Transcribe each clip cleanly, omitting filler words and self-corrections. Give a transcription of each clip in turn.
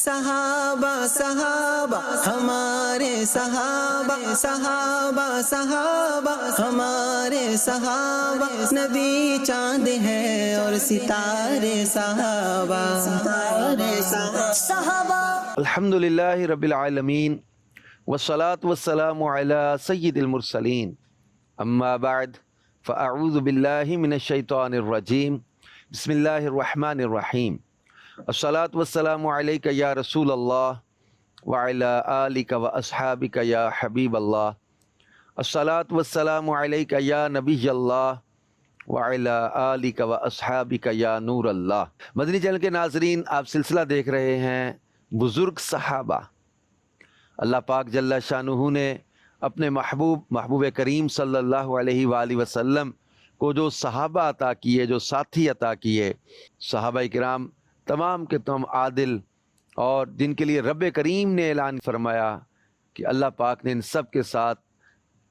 صحابہ صحابہ ہمارے صحابہ، صحابہ صحابہ ہمارے صحابہ، نبی چاند ہے اور ستارے صحابہ، ستارے صحابہ۔ الحمدللہ رب العالمین والصلاة والسلام علی سید المرسلین، اما بعد فاعوذ باللہ من الشیطان الرجیم، بسم اللہ الرحمن الرحیم۔ الصلاة والسلام علیک یا رسول اللہ وعلی آلک واصحابک یا حبیب اللہ۔ الصلاة والسلام علیک یا نبی اللہ وعلی آلک واصحابک یا نور اللہ۔ مدنی چینل کے ناظرین، آپ سلسلہ دیکھ رہے ہیں بزرگ صحابہ۔ اللہ پاک جل شانہ نے اپنے محبوب کریم صلی اللہ علیہ وآلہ وسلم کو جو صحابہ عطا کیے، جو ساتھی عطا کیے، صحابہ کرام تمام کے تمام عادل، اور جن کے لیے رب کریم نے اعلان فرمایا کہ اللہ پاک نے ان سب کے ساتھ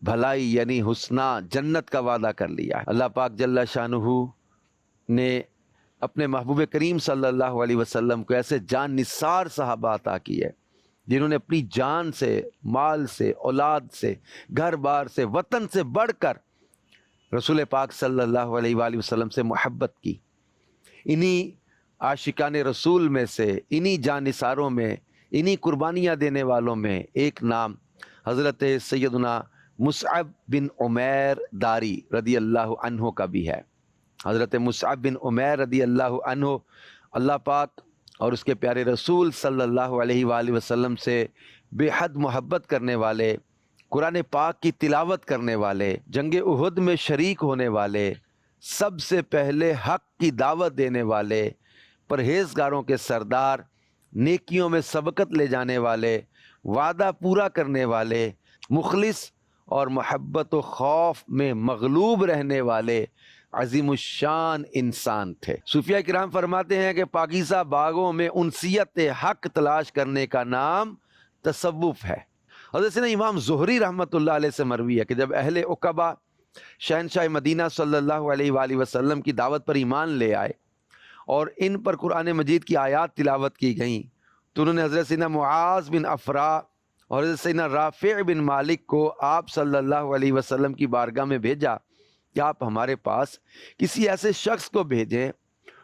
بھلائی یعنی حسنہ جنت کا وعدہ کر لیا ہے۔ اللہ پاک جل شانہ نے اپنے محبوب کریم صلی اللہ علیہ وسلم کو ایسے جان نثار صحابہ عطا کیے جنہوں نے اپنی جان سے، مال سے، اولاد سے، گھر بار سے، وطن سے بڑھ کر رسول پاک صلی اللہ علیہ وآلہ وسلم سے محبت کی۔ انہی عاشقان رسول میں سے، انہی جان نثاروں میں، انہی قربانیاں دینے والوں میں ایک نام حضرت سیدنا مصعب بن عمیر داری رضی اللہ عنہ کا بھی ہے۔ حضرت مصعب بن عمیر رضی اللہ عنہ اللہ پاک اور اس کے پیارے رسول صلی اللہ علیہ وآلہ وسلم سے بے حد محبت کرنے والے، قرآن پاک کی تلاوت کرنے والے، جنگ احد میں شریک ہونے والے، سب سے پہلے حق کی دعوت دینے والے، پرہیزگاروں کے سردار، نیکیوں میں سبقت لے جانے والے، وعدہ پورا کرنے والے، مخلص اور محبت و خوف میں مغلوب رہنے والے عظیم الشان انسان تھے۔ صوفیہ کرام فرماتے ہیں کہ پاکیزہ باغوں میں انسیت حق تلاش کرنے کا نام تصوف ہے۔ حضرت سیدنا امام زہری رحمۃ اللہ علیہ سے مروی ہے کہ جب اہل عقبہ شہنشاہ مدینہ صلی اللہ علیہ وآلہ وسلم کی دعوت پر ایمان لے آئے اور ان پر قرآن مجید کی آیات تلاوت کی گئیں، تو انہوں نے حضرت سیدنا معاذ بن افرا اور حضرت سیدنا رافع بن مالک کو آپ صلی اللہ علیہ وسلم کی بارگاہ میں بھیجا کہ آپ ہمارے پاس کسی ایسے شخص کو بھیجیں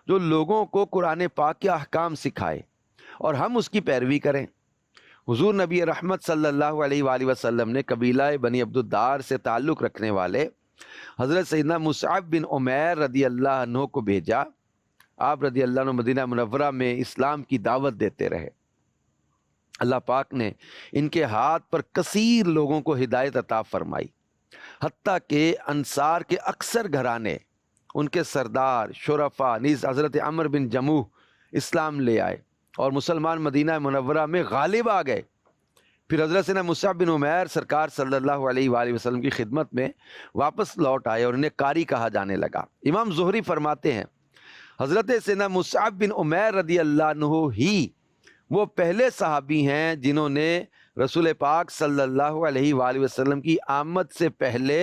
جو لوگوں کو قرآن پاک کے احکام سکھائے اور ہم اس کی پیروی کریں۔ حضور نبی رحمت صلی اللہ علیہ وآلہ وسلم نے قبیلہ بنی عبد الدار سے تعلق رکھنے والے حضرت سیدنا مصعب بن عمیر رضی اللہ عنہ کو بھیجا۔ آپ رضی اللہ عنہ مدینہ منورہ میں اسلام کی دعوت دیتے رہے۔ اللہ پاک نے ان کے ہاتھ پر کثیر لوگوں کو ہدایت عطا فرمائی، حتیٰ کہ انصار کے اکثر گھرانے، ان کے سردار شرفا نیز حضرت عمر بن جموح اسلام لے آئے اور مسلمان مدینہ منورہ میں غالب آ گئے۔ پھر حضرت سیدنا مصعب بن عمیر سرکار صلی اللہ علیہ وآلہ وسلم کی خدمت میں واپس لوٹ آئے اور انہیں قاری کہا جانے لگا۔ امام زہری فرماتے ہیں حضرت سیدنا مصعب بن عمیر رضی اللہ عنہ ہی وہ پہلے صحابی ہیں جنہوں نے رسول پاک صلی اللہ علیہ وآلہ وسلم کی آمد سے پہلے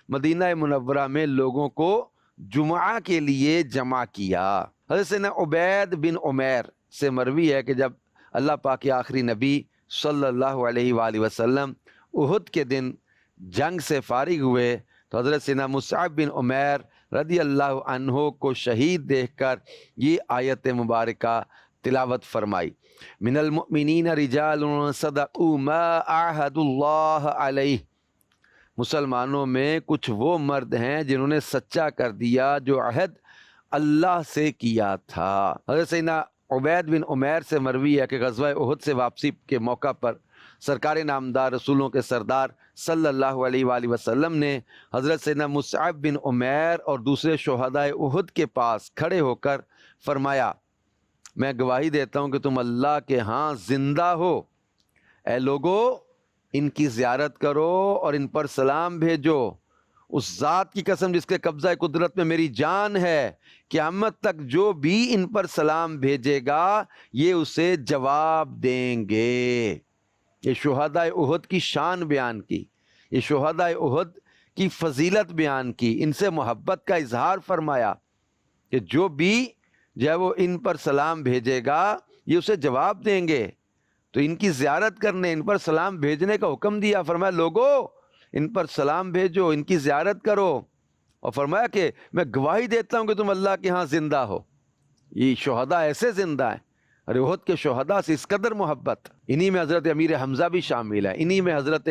مدینہ منورہ میں لوگوں کو جمعہ کے لیے جمع کیا۔ حضرت سیدنا عبید بن عمیر سے مروی ہے کہ جب اللہ پاک کے آخری نبی صلی اللہ علیہ وآلہ وسلم احد کے دن جنگ سے فارغ ہوئے تو حضرت سیدنا مصعب بن عمیر رضی اللہ عنہ کو شہید دیکھ کر یہ آیت مبارکہ تلاوت فرمائی، من المؤمنین رجال صدقوا ما عاہدوا اللہ علیہ۔ مسلمانوں میں کچھ وہ مرد ہیں جنہوں نے سچا کر دیا جو عہد اللہ سے کیا تھا۔ حضرت سیدنا عبید بن عمیر سے مروی ہے کہ غزوہ احد سے واپسی کے موقع پر سرکار نامدار رسولوں کے سردار صلی اللہ علیہ وآلہ وسلم نے حضرت سیدنا مصعب بن عمیر اور دوسرے شہداء احد کے پاس کھڑے ہو کر فرمایا، میں گواہی دیتا ہوں کہ تم اللہ کے ہاں زندہ ہو، اے لوگو ان کی زیارت کرو اور ان پر سلام بھیجو۔ اس ذات کی قسم جس کے قبضہ قدرت میں میری جان ہے، قیامت تک جو بھی ان پر سلام بھیجے گا یہ اسے جواب دیں گے۔ یہ شہداء احد کی شان بیان کی، یہ شہداء احد کی فضیلت بیان کی، ان سے محبت کا اظہار فرمایا کہ جو بھی وہ ان پر سلام بھیجے گا یہ اسے جواب دیں گے۔ تو ان کی زیارت کرنے، ان پر سلام بھیجنے کا حکم دیا. فرمایا لوگو ان پر سلام بھیجو، ان کی زیارت کرو. اور فرمایا کہ میں گواہی دیتا ہوں کہ تم اللہ کے ہاں زندہ ہو. یہ شہداء ایسے زندہ ہیں. ارے احد کے شہداء سے اس قدر محبت. انہی میں حضرت امیر حمزہ بھی شامل ہے، انہی میں حضرت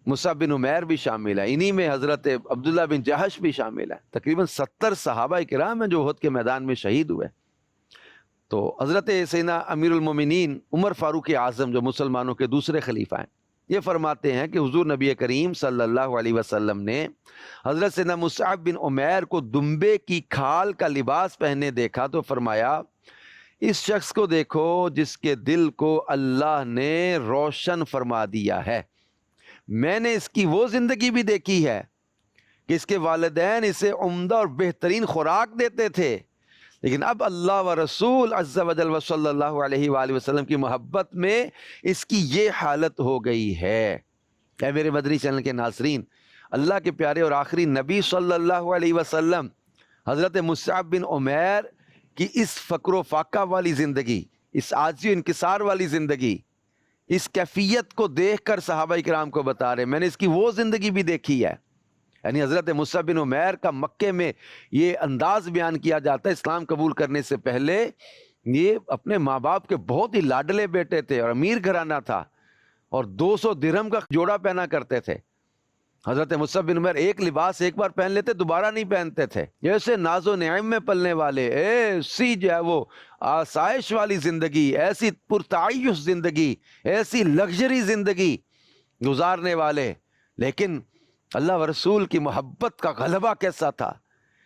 مصعب بن عمیر بھی شامل ہے، انہی میں حضرت عبداللہ بن جہش بھی شامل ہے. تقریباً 70 صحابہ کرام ہیں جو احد کے میدان میں شہید ہوئے. تو حضرت سیدنا امیر المومنین عمر فاروق اعظم جو مسلمانوں کے دوسرے خلیفہ ہیں، یہ فرماتے ہیں کہ حضور نبی کریم صلی اللہ علیہ وسلم نے حضرت سیدنا مصعب بن عمیر کو دمبے کی کھال کا لباس پہنے دیکھا تو فرمایا اس شخص کو دیکھو جس کے دل کو اللہ نے روشن فرما دیا ہے. میں نے اس کی وہ زندگی بھی دیکھی ہے کہ اس کے والدین اسے عمدہ اور بہترین خوراک دیتے تھے، لیکن اب اللہ و رسول عز و جل و صلی اللہ علیہ وآلہ وسلم کی محبت میں اس کی یہ حالت ہو گئی ہے. اے میرے مدنی چینل کے ناظرین، اللہ کے پیارے اور آخری نبی صلی اللہ علیہ وسلم حضرت مصعب بن عمیر کی اس فقر و فاقہ والی زندگی، اس عاجزی و انکسار والی زندگی، اس کیفیت کو دیکھ کر صحابہ کرام کو بتا رہے میں نے اس کی وہ زندگی بھی دیکھی ہے. یعنی حضرت مصعب بن عمیر کا مکے میں یہ انداز بیان کیا جاتا ہے، اسلام قبول کرنے سے پہلے یہ اپنے ماں باپ کے بہت ہی لاڈلے بیٹے تھے اور امیر گھرانہ تھا، اور 200 درہم کا جوڑا پہنا کرتے تھے. حضرت مصعب بن عمیر ایک لباس ایک بار پہن لیتے دوبارہ نہیں پہنتے تھے. ایسے ناز و نعیم میں پلنے والے، ایسی جو ہے وہ آسائش والی زندگی، ایسی پرتعیش زندگی، ایسی لگژری زندگی گزارنے والے، لیکن اللہ و رسول کی محبت کا غلبہ کیسا تھا.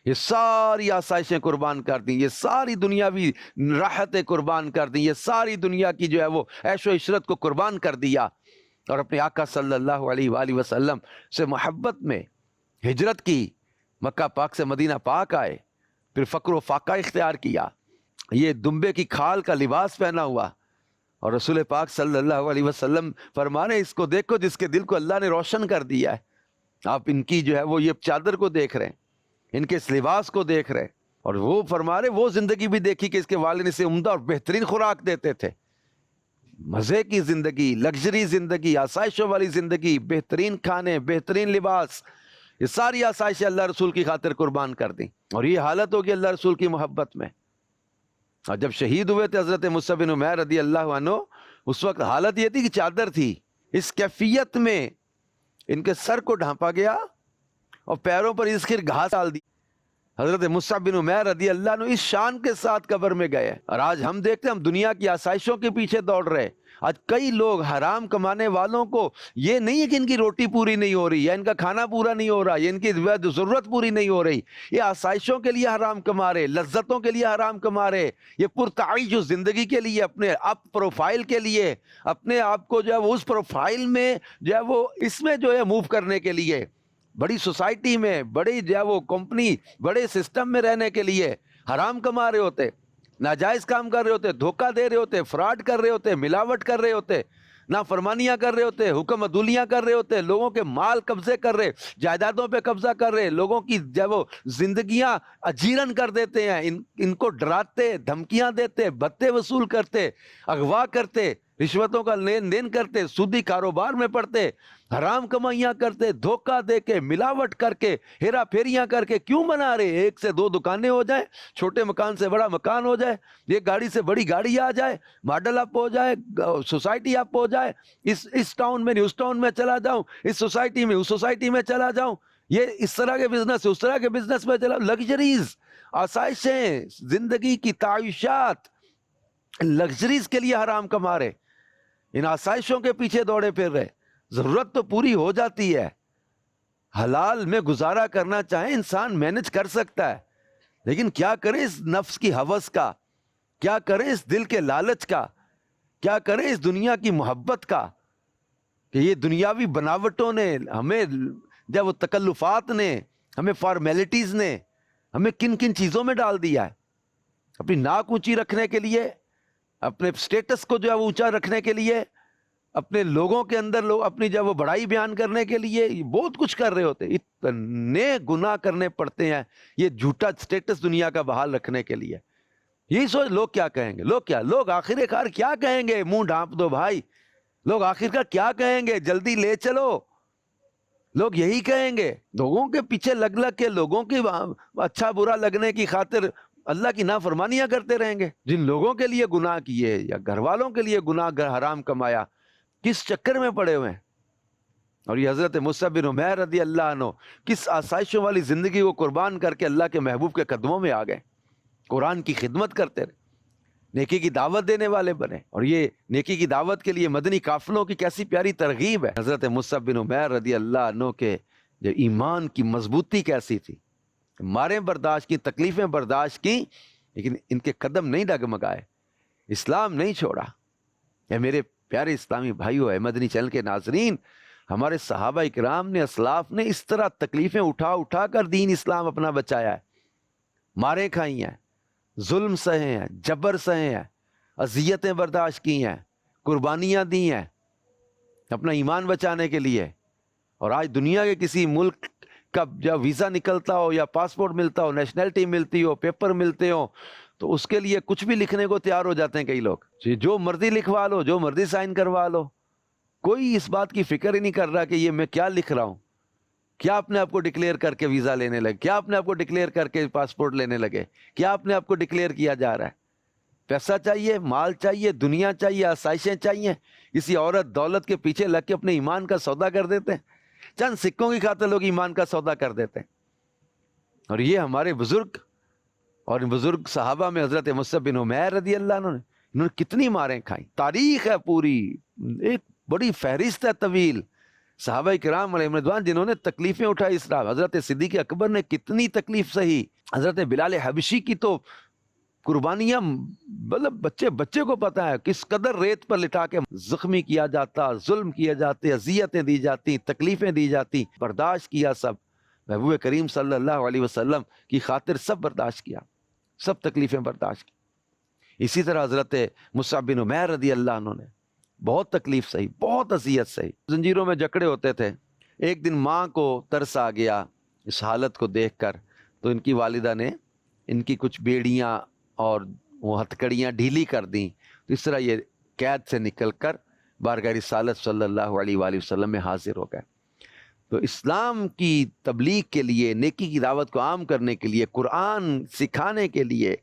یہ ساری آسائشیں قربان کر دیں، یہ ساری دنیاوی راحتیں قربان کر دیں، یہ ساری دنیا کی جو ہے وہ عیش و عشرت کو قربان کر دیا، اور اپنے آقا صلی اللہ علیہ وآلہ وسلم سے محبت میں ہجرت کی، مکہ پاک سے مدینہ پاک آئے، پھر فقر و فاقہ اختیار کیا، یہ دمبے کی کھال کا لباس پہنا ہوا، اور رسول پاک صلی اللہ علیہ وسلم فرما رہے اس کو دیکھو جس کے دل کو اللہ نے روشن کر دیا ہے. آپ ان کی جو ہے وہ یہ چادر کو دیکھ رہے ہیں، ان کے اس لباس کو دیکھ رہے ہیں، اور وہ فرما رہے وہ زندگی بھی دیکھی کہ اس کے والد اسے عمدہ اور بہترین خوراک دیتے تھے. مزے کی زندگی، لگژری زندگی، آسائشوں والی زندگی، بہترین کھانے، بہترین لباس، یہ ساری آسائشیں اللہ رسول کی خاطر قربان کر دیں. اور یہ حالت ہوگی اللہ رسول کی محبت میں. اور جب شہید ہوئے تھے حضرت مصعب بن عمیر رضی اللہ عنہ، اس وقت حالت یہ تھی کہ چادر تھی. اس کیفیت میں ان کے سر کو ڈھانپا گیا اور پیروں پر اسخر گھاس ڈال دی. حضرت مصعب بن عمیر رضی اللہ عنہ اس شان کے ساتھ قبر میں گئے. اور آج ہم دیکھتے ہیں ہم دنیا کی آسائشوں کے پیچھے دوڑ رہے. آج کئی لوگ حرام کمانے والوں کو یہ نہیں ہے کہ ان کی روٹی پوری نہیں ہو رہی، یا ان کا کھانا پورا نہیں ہو رہا، یا ان کی ضرورت پوری نہیں ہو رہی، یہ آسائشوں کے لیے حرام کما رہے، لذتوں کے لیے حرام کما رہے، یہ پرتعیش زندگی کے لیے، اپنے اپ پروفائل کے لیے، اپنے آپ کو جو ہے وہ اس پروفائل میں جو ہے وہ اس میں جو ہے موو کرنے کے لیے، بڑی سوسائٹی میں، بڑی جو ہے وہ کمپنی، بڑے سسٹم میں رہنے کے لیے حرام کما رہے ہوتے، ناجائز کام کر رہے ہوتے، دھوکہ دے رہے ہوتے، فراڈ کر رہے ہوتے، ملاوٹ کر رہے ہوتے، نافرمانیاں کر رہے ہوتے، حکم عدولیاں کر رہے ہوتے، لوگوں کے مال قبضے کر رہے، جائیدادوں پہ قبضہ کر رہے، لوگوں کی جو وہ زندگیاں اجیرن کر دیتے ہیں، ان کو ڈراتے، دھمکیاں دیتے، بھتے وصول کرتے، اغوا کرتے، رشوتوں کا لین دین کرتے، سودی کاروبار میں پڑتے، حرام کمائیاں کرتے، دھوکہ دے کے، ملاوٹ کر کے، ہیرا پھیریاں کر کے. کیوں بنا رہے؟ ایک سے دو دکانیں ہو جائیں، چھوٹے مکان سے بڑا مکان ہو جائے، ایک گاڑی سے بڑی گاڑی آ جائے، ماڈل اپ ہو جائے، سوسائٹی اپ ہو جائے، اس ٹاؤن میں اس ٹاؤن میں چلا جاؤں، اس سوسائٹی میں اس سوسائٹی میں چلا جاؤں، یہ اس طرح کے بزنس اس طرح کے بزنس میں چلا. لگژریز، آسائشیں، زندگی کی تعیشات، لگژریز کے لیے حرام کما رہے، ان آسائشوں کے پیچھے دوڑے پھر رہے. ضرورت تو پوری ہو جاتی ہے، حلال میں گزارا کرنا چاہے انسان مینج کر سکتا ہے، لیکن کیا کرے اس نفس کی ہوس کا، کیا کرے اس دل کے لالچ کا، کیا کرے اس دنیا کی محبت کا، کہ یہ دنیاوی بناوٹوں نے ہمیں، جب وہ تکلفات نے، ہمیں فارمیلٹیز نے ہمیں کن کن چیزوں میں ڈال دیا ہے. اپنی ناک اونچی رکھنے کے لیے، اپنے سٹیٹس کو جو ہے وہ اونچا رکھنے کے لیے، اپنے لوگوں کے اندر لوگ اپنی جو وہ بڑائی بیان کرنے کے لیے بہت کچھ کر رہے ہوتے. اتنے گناہ کرنے پڑتے ہیں یہ جھوٹا سٹیٹس دنیا کا بحال رکھنے کے لیے. یہی سوچ لوگ کیا کہیں گے، لوگ آخر کار کیا کہیں گے، منہ ڈھانپ دو بھائی، لوگ آخر کار کیا کہیں گے، جلدی لے چلو، لوگ یہی کہیں گے۔ لوگوں کے پیچھے لگ کے، لوگوں کی اچھا برا لگنے کی خاطر اللہ کی نافرمانیاں کرتے رہیں گے۔ جن لوگوں کے لیے گناہ کیے یا گھر والوں کے لیے گناہ حرام کمایا، کس چکر میں پڑے ہوئے ہیں۔ اور یہ حضرت مصعب بن عمیر رضی اللہ عنہ کس آسائشوں والی زندگی کو قربان کر کے اللہ کے محبوب کے قدموں میں آ گئے، قرآن کی خدمت کرتے رہے، نیکی کی دعوت دینے والے بنے۔ اور یہ نیکی کی دعوت کے لیے مدنی قافلوں کی کیسی پیاری ترغیب ہے۔ حضرت مصعب بن عمیر رضی اللہ عنہ کے جو ایمان کی مضبوطی کیسی تھی، ماریں برداشت کی، تکلیفیں برداشت کی، لیکن ان کے قدم نہیں ڈگمگائے، اسلام نہیں چھوڑا۔ اے میرے پیارے اسلامی بھائیو، اے مدنی چینل کے ناظرین، ہمارے صحابہ اکرام نے، اسلاف نے اس طرح تکلیفیں اٹھا کر دین اسلام اپنا بچایا ہے، ماریں کھائی ہیں، ظلم سہے ہیں، جبر سہے ہیں، اذیتیں برداشت کی ہیں، قربانیاں دی ہیں اپنا ایمان بچانے کے لیے۔ اور آج دنیا کے کسی ملک کا جب ویزا نکلتا ہو یا پاسپورٹ ملتا ہو، نیشنلٹی ملتی ہو، پیپر ملتے ہو، تو اس کے لیے کچھ بھی لکھنے کو تیار ہو جاتے ہیں کئی لوگ، جو مرضی لکھوا لو، جو مرضی سائن کروا لو، کوئی اس بات کی فکر ہی نہیں کر رہا کہ یہ میں کیا لکھ رہا ہوں۔ کیا اپنے آپ کو ڈکلیئر کر کے ویزا لینے لگے، کیا اپنے آپ کو ڈکلیئر کر کے پاسپورٹ لینے لگے، کیا اپنے آپ کو ڈکلیئر کیا جا رہا ہے؟ پیسہ چاہیے، مال چاہیے، دنیا چاہیے، آسائشیں چاہیے، کسی عورت دولت کے پیچھے لگ کے اپنے ایمان کا سودا کر دیتے ہیں، چند سکوں کی خاطر لوگ ایمان کا سودا کر دیتے ہیں۔ اور یہ ہمارے بزرگ اور بزرگ صحابہ میں حضرت مصعب بن عمیر رضی اللہ عنہ انہوں نے کتنی ماریں کھائیں، تاریخ ہے پوری، ایک بڑی فہرست ہے طویل، صحابہ کرام علیہ رضوان جنہوں نے تکلیفیں اٹھائی اس راہ۔ حضرت صدیق اکبر نے کتنی تکلیف سہی، حضرت بلال حبشی کی تو قربانیاں، مطلب بچے کو پتا ہے کس قدر ریت پر لٹا کے زخمی کیا جاتا، ظلم کیے جاتے، اذیتیں دی جاتی، تکلیفیں دی جاتی، برداشت کیا سب۔ محبوب کریم صلی اللہ علیہ وسلم کی خاطر سب برداشت کیا، سب تکلیفیں برداشت کی۔ اسی طرح حضرت مصعب بن عمیر رضی اللہ عنہ نے بہت تکلیف سہی، بہت اذیت سہی، زنجیروں میں جکڑے ہوتے تھے۔ ایک دن ماں کو ترس آ گیا اس حالت کو دیکھ کر، تو ان کی والدہ نے ان کی کچھ بیڑیاں اور وہ ہتھکڑیاں ڈھیلی کر دیں، تو اس طرح یہ قید سے نکل کر بارگاہ رسالت صلی اللہ علیہ وآلہ وسلم میں حاضر ہو گئے۔ تو اسلام کی تبلیغ کے لیے، نیکی کی دعوت کو عام کرنے کے لیے، قرآن سکھانے کے لیے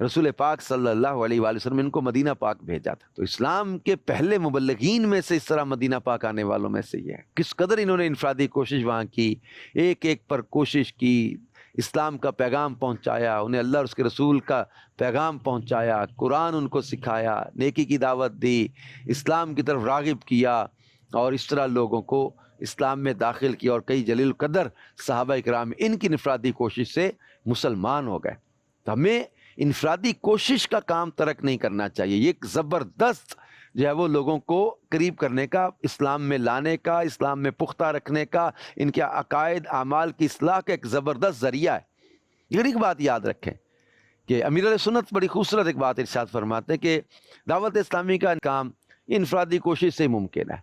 رسول پاک صلی اللہ علیہ وآلہ وسلم ان کو مدینہ پاک بھیجا تھا۔ تو اسلام کے پہلے مبلغین میں سے اس طرح مدینہ پاک آنے والوں میں سے یہ ہے، کس قدر انہوں نے انفرادی کوشش وہاں کی، ایک پر کوشش کی، اسلام کا پیغام پہنچایا، انہیں اللہ اور اس کے رسول کا پیغام پہنچایا، قرآن ان کو سکھایا، نیکی کی دعوت دی، اسلام کی طرف راغب کیا، اور اس طرح لوگوں کو اسلام میں داخل کیا۔ اور کئی جلیل القدر صحابہ اکرام ان کی انفرادی کوشش سے مسلمان ہو گئے۔ تو ہمیں انفرادی کوشش کا کام ترک نہیں کرنا چاہیے، یہ ایک زبردست جو ہے وہ لوگوں کو قریب کرنے کا، اسلام میں لانے کا، اسلام میں پختہ رکھنے کا، ان کے عقائد اعمال کی اصلاح کا ایک زبردست ذریعہ ہے۔ یہ ایک بات یاد رکھیں کہ امیر علیہ سنت بڑی خوبصورت ایک بات ارشاد فرماتے ہیں کہ دعوت اسلامی کا کام انفرادی کوشش سے ممکن ہے،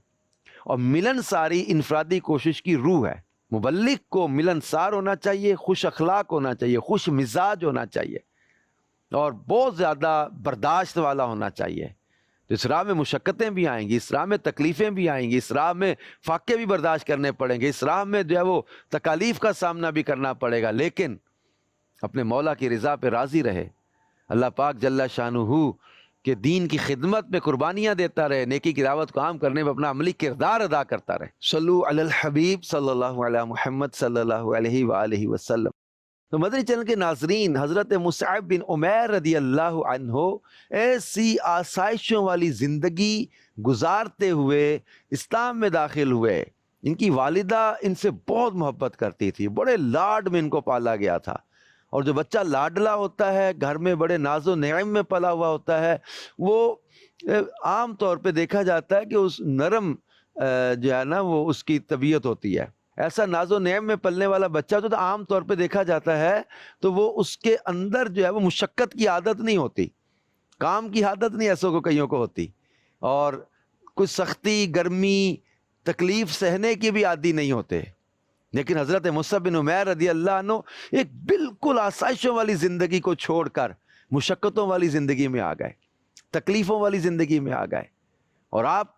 اور ملن ساری انفرادی کوشش کی روح ہے۔ مبلغ کو ملن سار ہونا چاہیے، خوش اخلاق ہونا چاہیے، خوش مزاج ہونا چاہیے، اور بہت زیادہ برداشت والا ہونا چاہیے۔ تو اس راہ میں مشقتیں بھی آئیں گی، اس راہ میں تکلیفیں بھی آئیں گی، اس راہ میں فاقے بھی برداشت کرنے پڑیں گے، اس راہ میں جو ہے وہ تکالیف کا سامنا بھی کرنا پڑے گا، لیکن اپنے مولا کی رضا پہ راضی رہے، اللہ پاک جل شانہ کہ دین کی خدمت میں قربانیاں دیتا رہے، نیکی کی دعوت کو عام کرنے میں اپنا عملی کردار ادا کرتا رہے۔ صلو علی الحبیب صلی اللہ علیہ محمد صلی اللہ علیہ وآلہ وسلم۔ تو مدنی چینل کے ناظرین، حضرت مصعب بن عمیر رضی اللہ عنہ ایسی آسائشوں والی زندگی گزارتے ہوئے اسلام میں داخل ہوئے۔ ان کی والدہ ان سے بہت محبت کرتی تھی، بڑے لاڈ میں ان کو پالا گیا تھا، اور جو بچہ لاڈلا ہوتا ہے، گھر میں بڑے ناز و نعم میں پلا ہوا ہوتا ہے، وہ عام طور پہ دیکھا جاتا ہے کہ اس نرم جو ہے نا وہ اس کی طبیعت ہوتی ہے۔ ایسا ناز و نعم میں پلنے والا بچہ تو عام طور پہ دیکھا جاتا ہے تو وہ اس کے اندر جو ہے وہ مشقت کی عادت نہیں ہوتی، کام کی عادت نہیں ایسوں کو کئیوں کو ہوتی، اور کچھ سختی، گرمی، تکلیف سہنے کی بھی عادی نہیں ہوتے۔ لیکن حضرت مصعب بن عمیر رضی اللہ عنہ ایک بالکل آسائشوں والی زندگی کو چھوڑ کر مشقتوں والی زندگی میں آ گئے، تکلیفوں والی زندگی میں آ گئے، اور آپ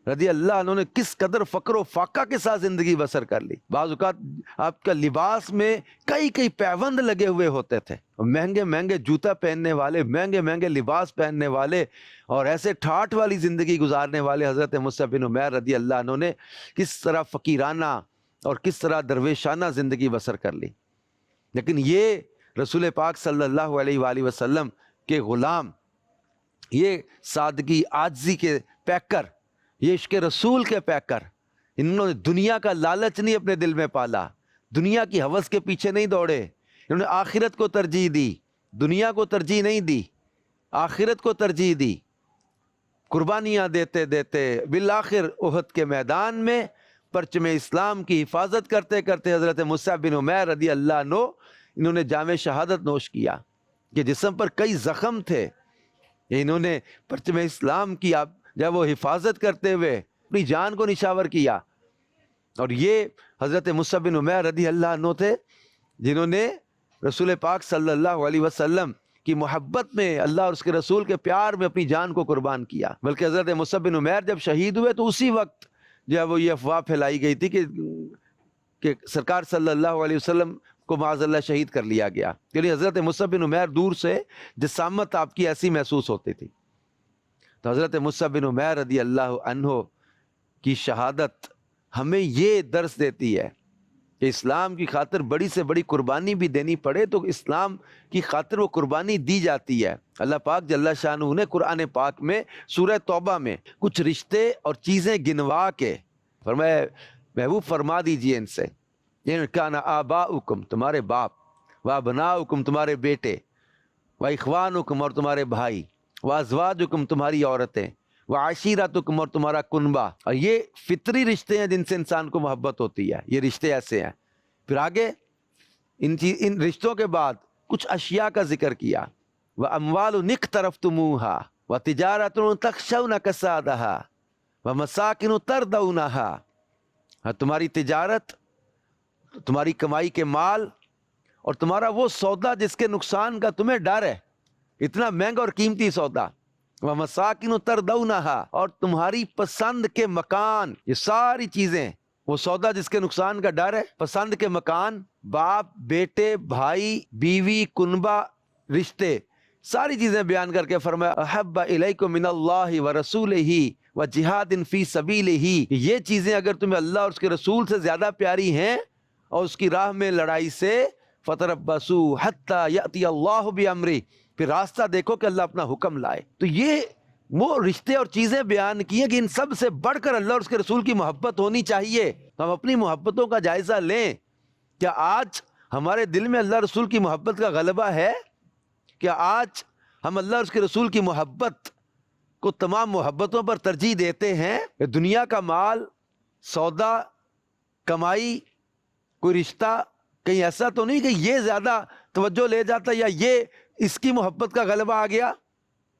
رضی اللہ عنہ نے کس قدر فقر و فاقہ کے ساتھ زندگی بسر کر لی۔ بعض اوقات آپ کا لباس میں کئی پیوند لگے ہوئے ہوتے تھے، مہنگے مہنگے جوتا پہننے والے، مہنگے مہنگے لباس پہننے والے، اور ایسے ٹھاٹھ والی زندگی گزارنے والے حضرت مصعب بن عمیر رضی اللہ عنہ نے کس طرح فقیرانہ اور کس طرح درویشانہ زندگی بسر کر لی۔ لیکن یہ رسول پاک صلی اللہ علیہ وآلہ وسلم کے غلام، یہ سادگی عاجزی کے پیکر، یہ عشق رسول کے پیکر، انہوں نے دنیا کا لالچ نہیں اپنے دل میں پالا، دنیا کی ہوس کے پیچھے نہیں دوڑے، انہوں نے آخرت کو ترجیح دی، دنیا کو ترجیح نہیں دی، آخرت کو ترجیح دی۔ قربانیاں دیتے دیتے بالآخر احد کے میدان میں پرچم اسلام کی حفاظت کرتے کرتے حضرت مصعب بن عمیر رضی اللہ عنہ انہوں نے جام شہادت نوش کیا، کہ جسم پر کئی زخم تھے، انہوں نے پرچم اسلام کی جب وہ حفاظت کرتے ہوئے اپنی جان کو نشاور کیا۔ اور یہ حضرت مصعب بن عمیر رضی اللہ عنہ تھے جنہوں نے رسول پاک صلی اللہ علیہ وسلم کی محبت میں، اللہ اور اس کے رسول کے پیار میں اپنی جان کو قربان کیا۔ بلکہ حضرت مصعب بن عمیر جب شہید ہوئے تو اسی وقت جو ہے وہ یہ افواہ پھیلائی گئی تھی کہ سرکار صلی اللہ علیہ وسلم کو معاذ اللہ شہید کر لیا گیا، یعنی حضرت مصعب بن عمیر دور سے جسامت آپ کی ایسی محسوس ہوتی تھی۔ تو حضرت مصعب بن عمیر رضی اللہ عنہ کی شہادت ہمیں یہ درس دیتی ہے کہ اسلام کی خاطر بڑی سے بڑی قربانی بھی دینی پڑے تو اسلام کی خاطر وہ قربانی دی جاتی ہے۔ اللہ پاک جل شانہ نے قرآن پاک میں سورہ توبہ میں کچھ رشتے اور چیزیں گنوا کے فرمایا، محبوب فرما دیجئے ان سے، ان کان آباؤکم تمہارے باپ، وابناؤکم تمہارے بیٹے، واخوانکم اور تمہارے بھائی، وازواجکم تمہاری عورتیں، وعشیرتکم اور تمہارا کنبہ۔ اور یہ فطری رشتے ہیں جن سے انسان کو محبت ہوتی ہے، یہ رشتے ایسے ہیں۔ پھر آگے ان رشتوں کے بعد کچھ اشیاء کا ذکر کیا، وَأَمْوَالٌ اقْتَرَفْتُمُوهَا وَتِجَارَةٌ تَخْشَوْنَ كَسَادَهَا وَمَسَاكِنُ تَرْضَوْنَهَا، تمہاری تجارت، تمہاری کمائی کے مال، اور تمہارا وہ سودا جس کے نقصان کا تمہیں ڈر ہے، اتنا مہنگا اور قیمتی سودا، وَمَسَاكِنُ تَرْضَوْنَهَا اور تمہاری پسند کے مکان، یہ ساری چیزیں، وہ سودا جس کے نقصان کا ڈر ہے، پسند کے مکان، باپ، بیٹے، بھائی، بیوی، کنبہ، رشتے، ساری چیزیں بیان کر کے فرمایا احب الیکم من اللہ ورسولہ وجہاد فی سبیلہ، یہ چیزیں اگر تمہیں اللہ اور اس کے رسول سے زیادہ پیاری ہیں اور اس کی راہ میں لڑائی سے، فتربصوا حتی یأتی اللہ بامرہ، پھر راستہ دیکھو کہ اللہ اپنا حکم لائے۔ تو یہ وہ رشتے اور چیزیں بیان کی ہیں کہ ان سب سے بڑھ کر اللہ اور اس کے رسول کی محبت ہونی چاہیے۔ تو ہم اپنی محبتوں کا جائزہ لیں، کیا آج ہمارے دل میں اللہ رسول کی محبت کا غلبہ ہے؟ کیا آج ہم اللہ اور اس کے رسول کی محبت کو تمام محبتوں پر ترجیح دیتے ہیں؟ دنیا کا مال، سودا، کمائی، کوئی رشتہ کہیں ایسا تو نہیں کہ یہ زیادہ توجہ لے جاتا یا یہ اس کی محبت کا غلبہ آ گیا،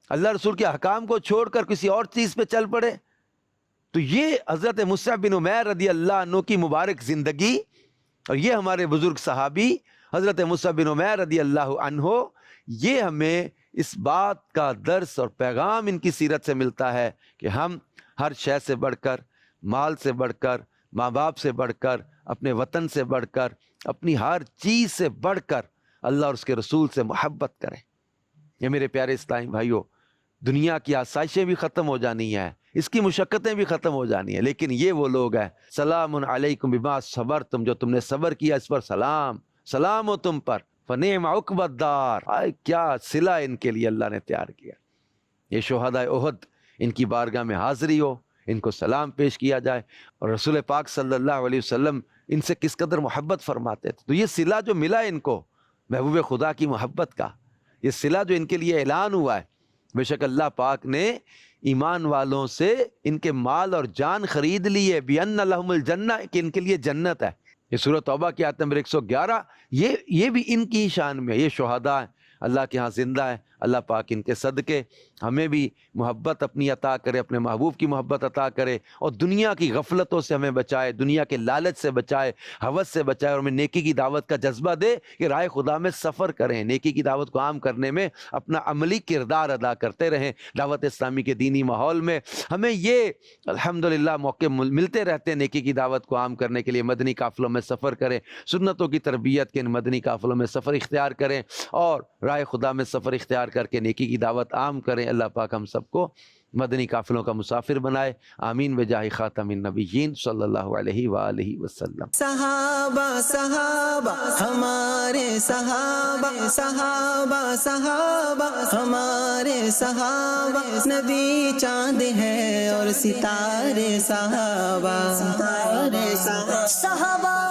اللہ رسول کے احکام کو چھوڑ کر کسی اور چیز پہ چل پڑے؟ تو یہ حضرت مصعب بن عمیر رضی اللہ عنہ کی مبارک زندگی، اور یہ ہمارے بزرگ صحابی حضرت مصعب بن عمیر رضی اللہ عنہ، یہ ہمیں اس بات کا درس اور پیغام ان کی سیرت سے ملتا ہے کہ ہم ہر شے سے بڑھ کر، مال سے بڑھ کر، ماں باپ سے بڑھ کر، اپنے وطن سے بڑھ کر، اپنی ہر چیز سے بڑھ کر اللہ اور اس کے رسول سے محبت کریں۔ یہ میرے پیارے اسلامی بھائیوں، دنیا کی آسائشیں بھی ختم ہو جانی ہیں، اس کی مشقتیں بھی ختم ہو جانی ہیں، لیکن یہ وہ لوگ ہیں، سلام علیکم بما صبرتم، جو تم نے صبر کیا اس پر سلام، سلام ہو تم پر، فنعم عقبی الدار، کیا صلہ ان کے لیے اللہ نے تیار کیا۔ یہ شہدائے احد، ان کی بارگاہ میں حاضری ہو، ان کو سلام پیش کیا جائے، اور رسول پاک صلی اللہ علیہ وسلم ان سے کس قدر محبت فرماتے تھے۔ تو یہ صلہ جو ملا ان کو محبوب خدا کی محبت کا، یہ صلہ جو ان کے لیے اعلان ہوا ہے، بے شک اللہ پاک نے ایمان والوں سے ان کے مال اور جان خرید لی ہے، بِأَنَّ لَهُمُ الْجَنَّةَ، کہ ان کے لیے جنت ہے۔ یہ سورۃ توبہ کی آیت نمبر 111، یہ بھی ان کی شان میں، یہ شہداء ہیں، اللہ کے ہاں زندہ ہے، اللہ پاک ان کے صدقے ہمیں بھی محبت اپنی عطا کرے، اپنے محبوب کی محبت عطا کرے، اور دنیا کی غفلتوں سے ہمیں بچائے، دنیا کے لالچ سے بچائے، ہوس سے بچائے، اور ہمیں نیکی کی دعوت کا جذبہ دے کہ راہ خدا میں سفر کریں، نیکی کی دعوت کو عام کرنے میں اپنا عملی کردار ادا کرتے رہیں۔ دعوت اسلامی کے دینی ماحول میں ہمیں یہ الحمدللہ موقع ملتے رہتے ہیں نیکی کی دعوت کو عام کرنے کے لیے۔ مدنی قافلوں میں سفر کریں، سنتوں کی تربیت کے ان مدنی قافلوں میں سفر اختیار کریں، اور راہ خدا میں سفر اختیار کر کے نیکی کی دعوت عام کریں۔ اللہ پاک ہم سب کو مدنی قافلوں کا مسافر بنائے، آمین بجاہ خاتم النبیین صلی اللہ علیہ وآلہ وسلم۔ صحابہ صحابہ ہمارے صحابہ، صحابہ صحابہ ہمارے صحابہ، نبی چاند ہے اور ستارے صحابہ، ستارے صحابہ۔